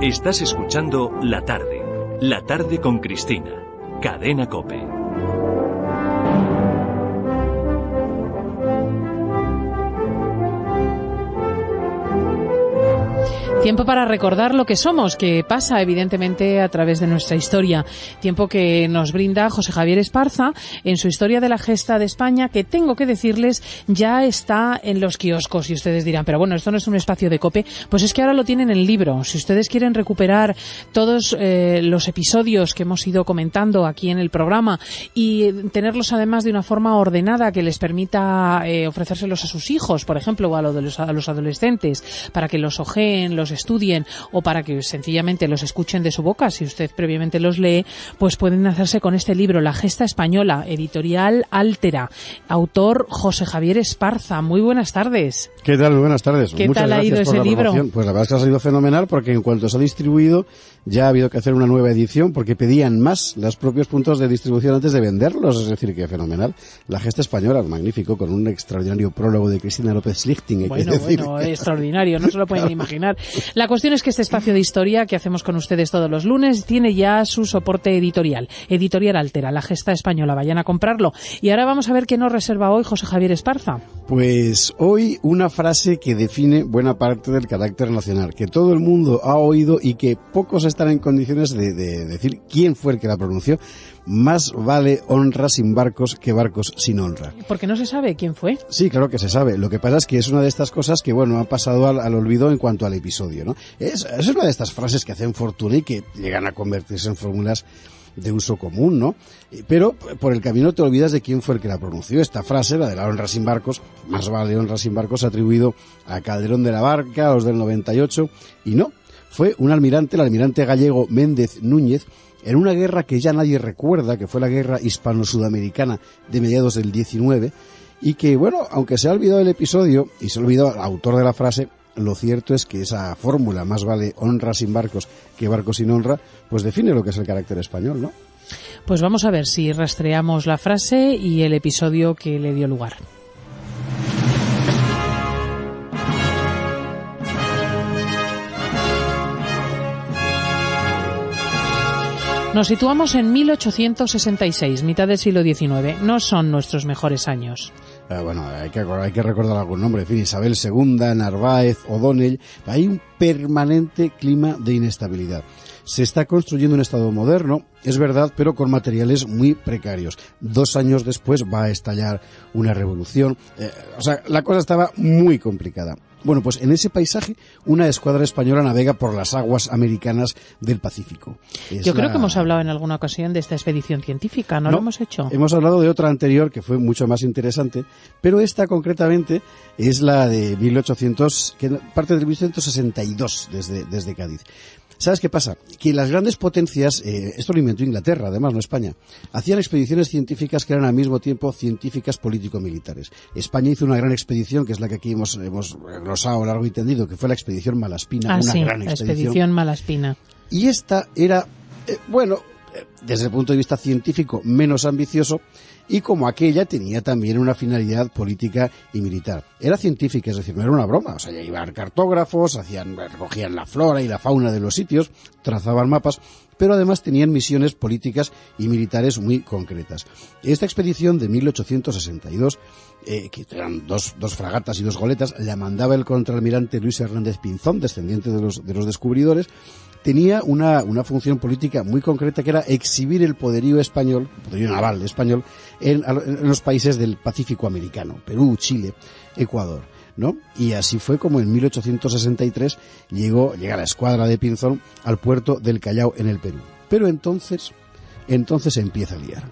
Estás escuchando La Tarde con Cristina, Cadena COPE. Tiempo para recordar lo que somos, que pasa evidentemente a través de nuestra historia. Tiempo que nos brinda José Javier Esparza en su Historia de la Gesta de España, que tengo que decirles ya está en los kioscos. Y ustedes dirán, pero bueno, esto no es un espacio de COPE. Pues es que ahora lo tienen en libro. Si ustedes quieren recuperar todos los episodios que hemos ido comentando aquí en el programa y tenerlos además de una forma ordenada que les permita ofrecérselos a sus hijos, por ejemplo, o a los adolescentes, para que los ojeen, los estudien o para que sencillamente los escuchen de su boca, si usted previamente los lee, pues pueden hacerse con este libro, La Gesta Española, editorial Altera, autor José Javier Esparza. Muy buenas tardes. ¿Qué tal? Buenas tardes. ¿Qué Muchas tal ha ido ese libro? Pues la verdad es que ha sido fenomenal, porque en cuanto se ha distribuido ya ha habido que hacer una nueva edición porque pedían más los propios puntos de distribución antes de venderlos, es decir, que fenomenal. La Gesta Española, magnífico, con un extraordinario prólogo de Cristina López-Lichting. Bueno, extraordinario, no se lo pueden imaginar. La cuestión es que este espacio de historia que hacemos con ustedes todos los lunes tiene ya su soporte editorial. Editorial Altera, La Gesta Española. Vayan a comprarlo. Y ahora vamos a ver qué nos reserva hoy José Javier Esparza. Pues hoy una frase que define buena parte del carácter nacional, que todo el mundo ha oído y que pocos están en condiciones de decir quién fue el que la pronunció. Más vale honra sin barcos que barcos sin honra. ¿Por qué no se sabe quién fue? Sí, claro que se sabe. Lo que pasa es que es una de estas cosas que, bueno, han pasado al olvido en cuanto al episodio, ¿no? Es una de estas frases que hacen fortuna y que llegan a convertirse en fórmulas de uso común, ¿no? Pero por el camino te olvidas de quién fue el que la pronunció. Esta frase, la de la honra sin barcos, más vale honra sin barcos, atribuido a Calderón de la Barca, a los del 98, y no, fue un almirante, el almirante gallego Méndez Núñez, en una guerra que ya nadie recuerda, que fue la guerra hispano-sudamericana de mediados del 19, y que, bueno, aunque se ha olvidado el episodio y se ha olvidado el autor de la frase, lo cierto es que esa fórmula, más vale honra sin barcos que barcos sin honra, pues define lo que es el carácter español, ¿no? Pues vamos a ver si rastreamos la frase y el episodio que le dio lugar. Nos situamos en 1866, mitad del siglo XIX. No son nuestros mejores años. Bueno, hay que recordar algún nombre. En fin, Isabel II, Narváez, O'Donnell. Hay un permanente clima de inestabilidad. Se está construyendo un Estado moderno, es verdad, pero con materiales muy precarios. 2 años después va a estallar una revolución. La cosa estaba muy complicada. Bueno, pues en ese paisaje una escuadra española navega por las aguas americanas del Pacífico. Yo creo que hemos hablado en alguna ocasión de esta expedición científica, ¿no lo hemos hecho? Hemos hablado de otra anterior que fue mucho más interesante, pero esta concretamente es la de 1800, que parte de 1862 desde Cádiz. ¿Sabes qué pasa? Que las grandes potencias, esto lo inventó Inglaterra, además, no España, hacían expediciones científicas que eran al mismo tiempo científicas político-militares. España hizo una gran expedición, que es la que aquí hemos glosado largo y tendido, que fue la expedición Malaspina, gran expedición Malaspina. Y esta era, desde el punto de vista científico, menos ambicioso, y como aquella tenía también una finalidad política y militar. Era científica, es decir, no era una broma. O sea, ya iban cartógrafos, recogían la flora y la fauna de los sitios, trazaban mapas, pero además tenían misiones políticas y militares muy concretas. Esta expedición de 1862, que eran dos fragatas y 2 goletas, la mandaba el contraalmirante Luis Hernández Pinzón, descendiente de los descubridores. Tenía una función política muy concreta, que era exhibir el poderío español, el poderío naval español, en los países del Pacífico americano, Perú, Chile, Ecuador, ¿no? Y así fue como en 1863 llega la escuadra de Pinzón al puerto del Callao, en el Perú. Pero entonces se empieza a liar.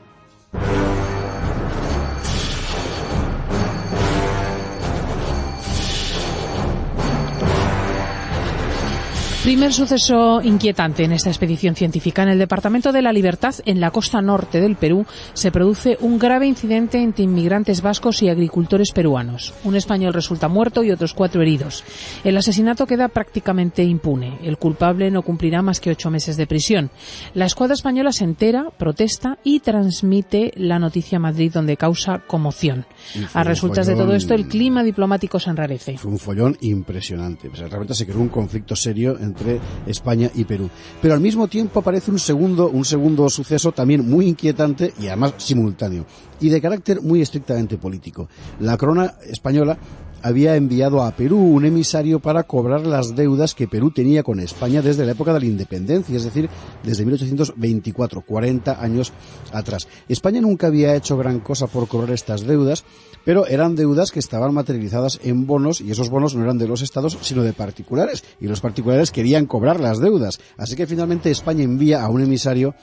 Primer suceso inquietante en esta expedición científica. En el Departamento de la Libertad, en la costa norte del Perú, se produce un grave incidente entre inmigrantes vascos y agricultores peruanos. Un español resulta muerto y otros 4 heridos. El asesinato queda prácticamente impune. El culpable no cumplirá más que 8 meses de prisión. La escuadra española se entera, protesta y transmite la noticia a Madrid, donde causa conmoción. A resultas de todo esto, el clima diplomático se enrarece. Fue un follón impresionante. Realmente se creó un conflicto serio entre entre España y Perú. Pero al mismo tiempo aparece un segundo suceso también muy inquietante y además simultáneo, y de carácter muy estrictamente político. La corona española había enviado a Perú un emisario para cobrar las deudas que Perú tenía con España desde la época de la independencia, es decir, desde 1824, 40 años atrás. España nunca había hecho gran cosa por cobrar estas deudas, pero eran deudas que estaban materializadas en bonos, y esos bonos no eran de los estados, sino de particulares, y los particulares querían cobrar las deudas. Así que finalmente España envía a un emisario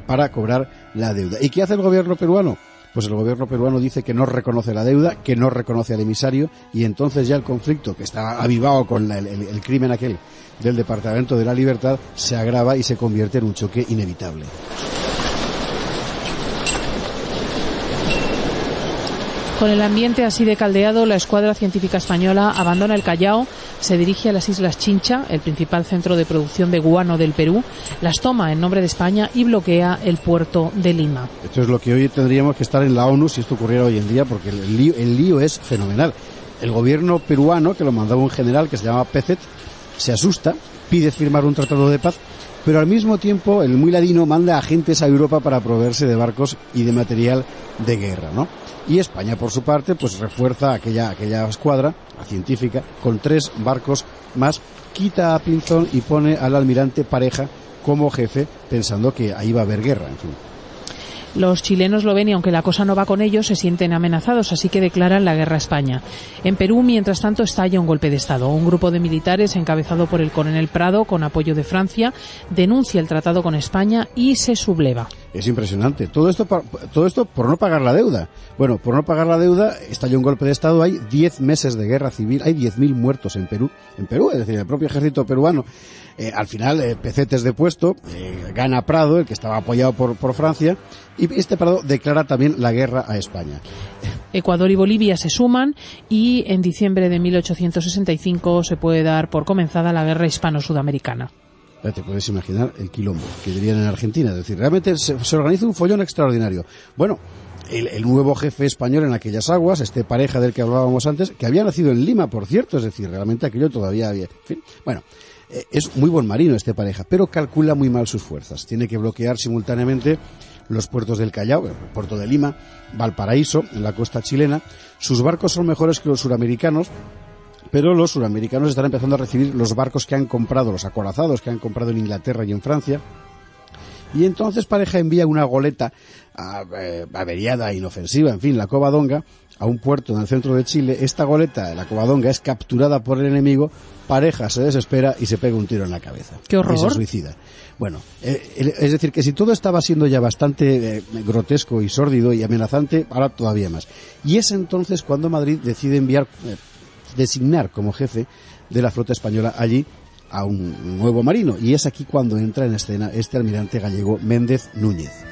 para cobrar la deuda. ¿Y qué hace el gobierno peruano? Pues el gobierno peruano dice que no reconoce la deuda, que no reconoce al emisario, y entonces ya el conflicto, que está avivado con el crimen aquel del Departamento de la Libertad, se agrava y se convierte en un choque inevitable. Con el ambiente así de caldeado, la escuadra científica española abandona el Callao, se dirige a las Islas Chincha, el principal centro de producción de guano del Perú, las toma en nombre de España y bloquea el puerto de Lima. Esto es lo que hoy tendríamos que estar en la ONU si esto ocurriera hoy en día, porque el lío es fenomenal. El gobierno peruano, que lo mandaba un general que se llama Pezet, se asusta, pide firmar un tratado de paz, pero al mismo tiempo el muy ladino manda agentes a Europa para proveerse de barcos y de material de guerra, ¿no? Y España, por su parte, pues refuerza aquella escuadra, la científica, con 3 barcos más, quita a Pinzón y pone al almirante Pareja como jefe, pensando que ahí va a haber guerra, en fin. Los chilenos lo ven y aunque la cosa no va con ellos, se sienten amenazados, así que declaran la guerra a España. En Perú, mientras tanto, estalla un golpe de Estado. Un grupo de militares, encabezado por el coronel Prado, con apoyo de Francia, denuncia el tratado con España y se subleva. Es impresionante. Todo esto por no pagar la deuda. Bueno, por no pagar la deuda, estalla un golpe de Estado, hay 10 meses de guerra civil, hay 10.000 muertos en Perú, es decir, el propio ejército peruano. Al final, Pezet es depuesto, gana Prado, el que estaba apoyado por Francia, y este Prado declara también la guerra a España. Ecuador y Bolivia se suman y en diciembre de 1865 se puede dar por comenzada la guerra hispano-sudamericana. Te puedes imaginar el quilombo que dirían en Argentina. Es decir, realmente se organiza un follón extraordinario. Bueno, el nuevo jefe español en aquellas aguas, este Pareja del que hablábamos antes, que había nacido en Lima, por cierto, es decir, realmente aquello todavía había... En fin, bueno, es muy buen marino este Pareja, pero calcula muy mal sus fuerzas. Tiene que bloquear simultáneamente los puertos del Callao, el puerto de Lima, Valparaíso, en la costa chilena. Sus barcos son mejores que los suramericanos, pero los suramericanos están empezando a recibir los barcos que han comprado, los acorazados que han comprado en Inglaterra y en Francia. Y entonces Pareja envía una goleta averiada, inofensiva, en fin, la Covadonga, a un puerto en el centro de Chile. Esta goleta, la Covadonga, es capturada por el enemigo. Pareja se desespera y se pega un tiro en la cabeza. ¡Qué horror! Y se suicida. Bueno, es decir, que si todo estaba siendo ya bastante grotesco y sórdido y amenazante, ahora todavía más. Y es entonces cuando Madrid decide designar como jefe de la flota española allí a un nuevo marino, y es aquí cuando entra en escena este almirante gallego Méndez Núñez.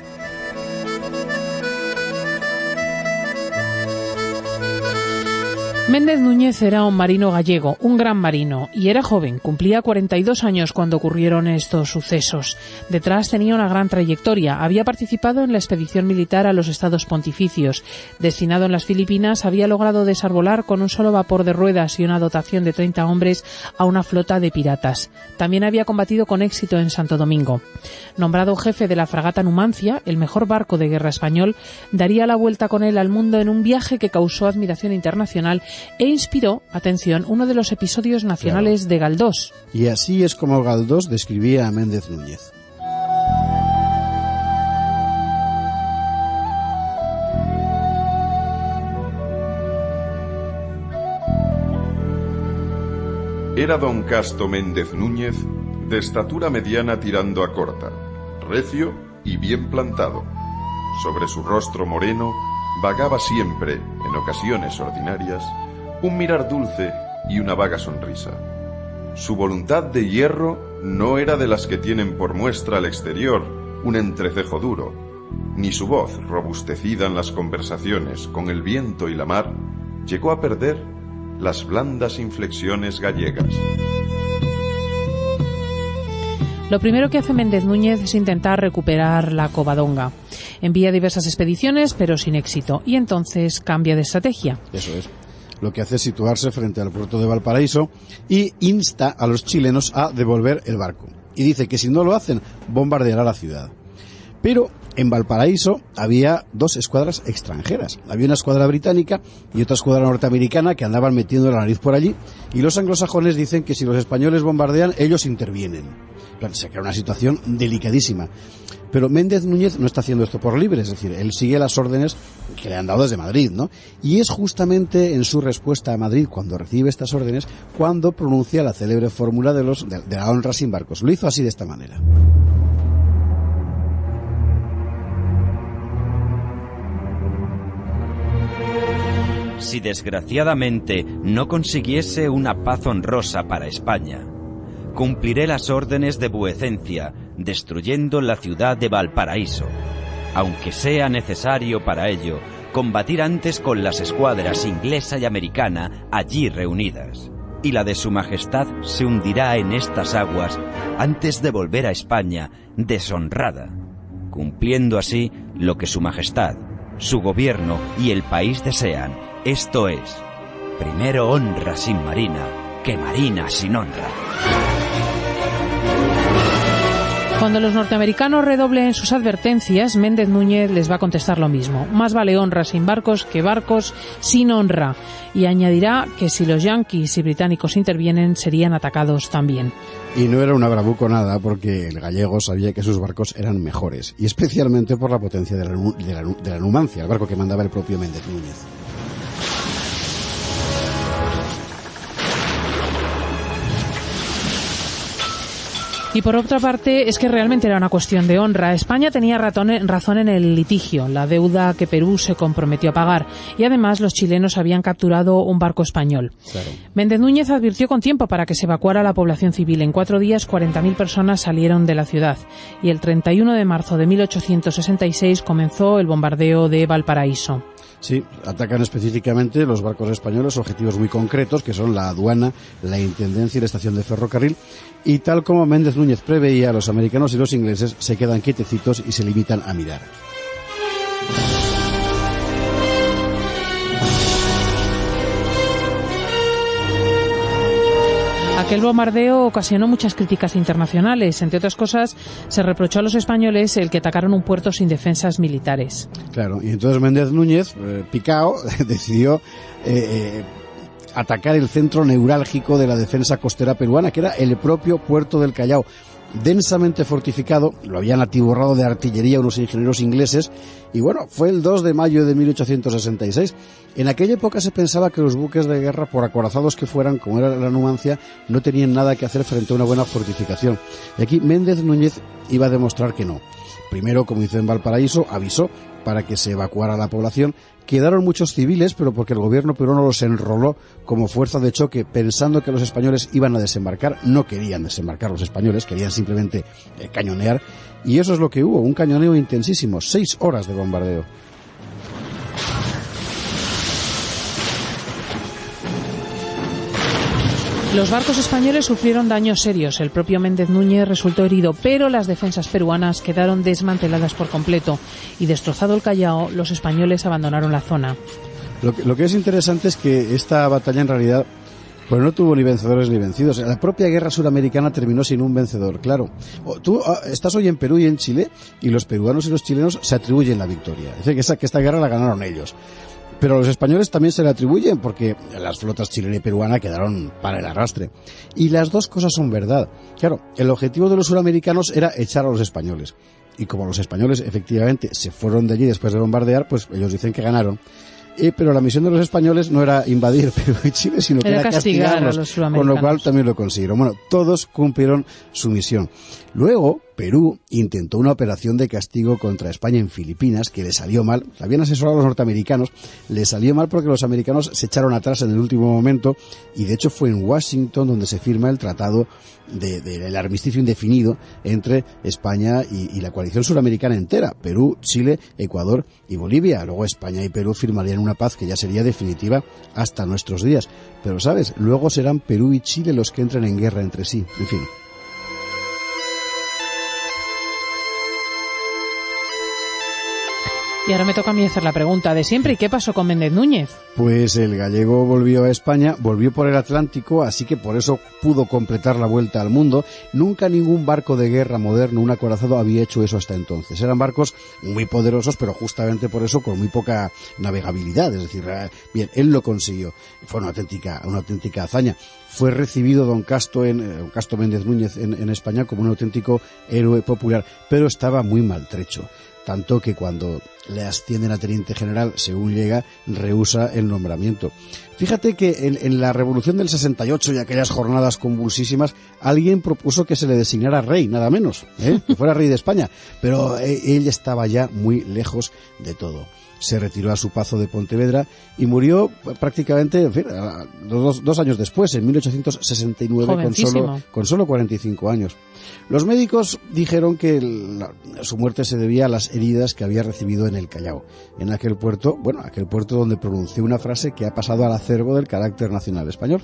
Méndez Núñez era un marino gallego, un gran marino, y era joven, cumplía 42 años cuando ocurrieron estos sucesos. Detrás tenía una gran trayectoria, había participado en la expedición militar a los Estados Pontificios. Destinado en las Filipinas, había logrado desarbolar con un solo vapor de ruedas y una dotación de 30 hombres a una flota de piratas. También había combatido con éxito en Santo Domingo. Nombrado jefe de la fragata Numancia, el mejor barco de guerra español, daría la vuelta con él al mundo en un viaje que causó admiración internacional e inspiró, atención, uno de los episodios nacionales de Galdós. Y así es como Galdós describía a Méndez Núñez. Era don Casto Méndez Núñez, de estatura mediana tirando a corta, recio y bien plantado. Sobre su rostro moreno vagaba siempre, en ocasiones ordinarias, un mirar dulce y una vaga sonrisa. Su voluntad de hierro no era de las que tienen por muestra al exterior un entrecejo duro, ni su voz, robustecida en las conversaciones con el viento y la mar, llegó a perder las blandas inflexiones gallegas. Lo primero que hace Méndez Núñez es intentar recuperar la Covadonga. Envía diversas expediciones, pero sin éxito, y entonces cambia de estrategia. Eso es. lo que hace es situarse frente al puerto de Valparaíso y insta a los chilenos a devolver el barco. Y dice que si no lo hacen, bombardeará la ciudad. Pero en Valparaíso había dos escuadras extranjeras. Había una escuadra británica y otra escuadra norteamericana que andaban metiendo la nariz por allí, y los anglosajones dicen que si los españoles bombardean, ellos intervienen. Claro, se crea una situación delicadísima. Pero Méndez Núñez no está haciendo esto por libre, es decir, él sigue las órdenes que le han dado desde Madrid, ¿no? Y es justamente en su respuesta a Madrid, cuando recibe estas órdenes, cuando pronuncia la célebre fórmula de la honra sin barcos. Lo hizo así, de esta manera. Si desgraciadamente no consiguiese una paz honrosa para España, cumpliré las órdenes de vuecencia, destruyendo la ciudad de Valparaíso, aunque sea necesario para ello combatir antes con las escuadras inglesa y americana allí reunidas, y la de su majestad se hundirá en estas aguas antes de volver a España deshonrada, cumpliendo así lo que su majestad, su gobierno y el país desean, esto es, primero honra sin marina que marina sin honra. Cuando los norteamericanos redoblen sus advertencias, Méndez Núñez les va a contestar lo mismo. Más vale honra sin barcos que barcos sin honra. Y añadirá que si los yanquis y británicos intervienen, serían atacados también. Y no era una bravuconada, porque el gallego sabía que sus barcos eran mejores, y especialmente por la potencia de la Numancia, el barco que mandaba el propio Méndez Núñez. Y por otra parte, es que realmente era una cuestión de honra. España tenía razón en el litigio, la deuda que Perú se comprometió a pagar. Y además los chilenos habían capturado un barco español. Claro. Méndez Núñez advirtió con tiempo para que se evacuara la población civil. En 4 días, 40.000 personas salieron de la ciudad. Y el 31 de marzo de 1866 comenzó el bombardeo de Valparaíso. Sí, atacan específicamente los barcos españoles, objetivos muy concretos, que son la aduana, la intendencia y la estación de ferrocarril. Y tal como Méndez Núñez preveía, los americanos y los ingleses se quedan quietecitos y se limitan a mirar. Aquel bombardeo ocasionó muchas críticas internacionales. Entre otras cosas, se reprochó a los españoles el que atacaron un puerto sin defensas militares. Claro, y entonces Méndez Núñez, picao, decidió atacar el centro neurálgico de la defensa costera peruana, que era el propio puerto del Callao. Densamente fortificado, lo habían atiborrado de artillería unos ingenieros ingleses, y bueno, fue el 2 de mayo de 1866. En aquella época se pensaba que los buques de guerra, por acorazados que fueran, como era la Numancia, no tenían nada que hacer frente a una buena fortificación. Y aquí Méndez Núñez iba a demostrar que no. Primero, como hizo en Valparaíso, avisó para que se evacuara la población. Quedaron muchos civiles, pero porque el gobierno peruano los enroló como fuerza de choque, pensando que los españoles iban a desembarcar. No querían desembarcar los españoles, querían simplemente cañonear. Y eso es lo que hubo, un cañoneo intensísimo, 6 horas de bombardeo. Los barcos españoles sufrieron daños serios. El propio Méndez Núñez resultó herido, pero las defensas peruanas quedaron desmanteladas por completo. Y destrozado el Callao, los españoles abandonaron la zona. Lo que es interesante es que esta batalla en realidad pues no tuvo ni vencedores ni vencidos. La propia guerra suramericana terminó sin un vencedor, claro. Tú estás hoy en Perú y en Chile, y los peruanos y los chilenos se atribuyen la victoria. Es decir, que esta guerra la ganaron ellos. Pero a los españoles también se le atribuyen, porque las flotas chilena y peruana quedaron para el arrastre. Y las dos cosas son verdad. Claro, el objetivo de los suramericanos era echar a los españoles. Y como los españoles efectivamente se fueron de allí después de bombardear, pues ellos dicen que ganaron. Pero la misión de los españoles no era invadir Perú y Chile, sino que era castigarlos, a los suramericanos. Con lo cual también lo consiguieron. Bueno, todos cumplieron su misión. Luego, Perú intentó una operación de castigo contra España en Filipinas, que le salió mal. Habían asesorado a los norteamericanos, le salió mal porque los americanos se echaron atrás en el último momento, y de hecho fue en Washington donde se firma el tratado del armisticio indefinido entre España y la coalición suramericana entera, Perú, Chile, Ecuador y Bolivia. Luego España y Perú firmarían una paz que ya sería definitiva hasta nuestros días. Pero, ¿sabes? Luego serán Perú y Chile los que entren en guerra entre sí. En fin. Y ahora me toca a mí hacer la pregunta de siempre. ¿Y qué pasó con Méndez Núñez? Pues el gallego volvió a España, volvió por el Atlántico, así que por eso pudo completar la vuelta al mundo. Nunca ningún barco de guerra moderno, un acorazado, había hecho eso hasta entonces. Eran barcos muy poderosos, pero justamente por eso con muy poca navegabilidad. Es decir, bien, él lo consiguió. Fue una auténtica hazaña. Fue recibido don Casto Méndez Núñez en España como un auténtico héroe popular, pero estaba muy maltrecho. Tanto que cuando le ascienden a teniente general, según llega, rehúsa el nombramiento. Fíjate que en la Revolución del 68 y aquellas jornadas convulsísimas, alguien propuso que se le designara rey, nada menos, que fuera rey de España, pero él estaba ya muy lejos de todo. Se retiró a su pazo de Pontevedra y murió prácticamente, en fin, 2 años después, en 1869, con solo 45 años. Los médicos dijeron que su muerte se debía a las heridas que había recibido en el Callao, en aquel puerto donde pronunció una frase que ha pasado al acervo del carácter nacional español.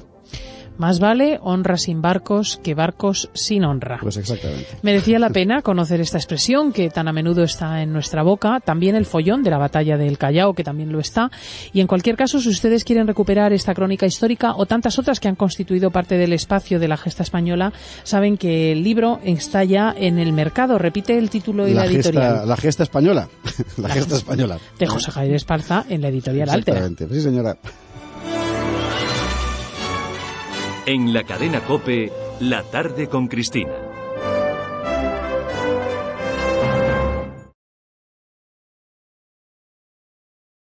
Más vale honra sin barcos que barcos sin honra. Pues exactamente. Merecía la pena conocer esta expresión que tan a menudo está en nuestra boca, también el follón de la batalla del Callao, que también lo está, y en cualquier caso, si ustedes quieren recuperar esta crónica histórica o tantas otras que han constituido parte del espacio de la gesta española, saben que el libro está ya en el mercado. Repite el título y la editorial. La gesta española. La gesta española. De José Javier Esparza en la editorial Altera. Exactamente, sí señora. En la cadena COPE, La tarde con Cristina.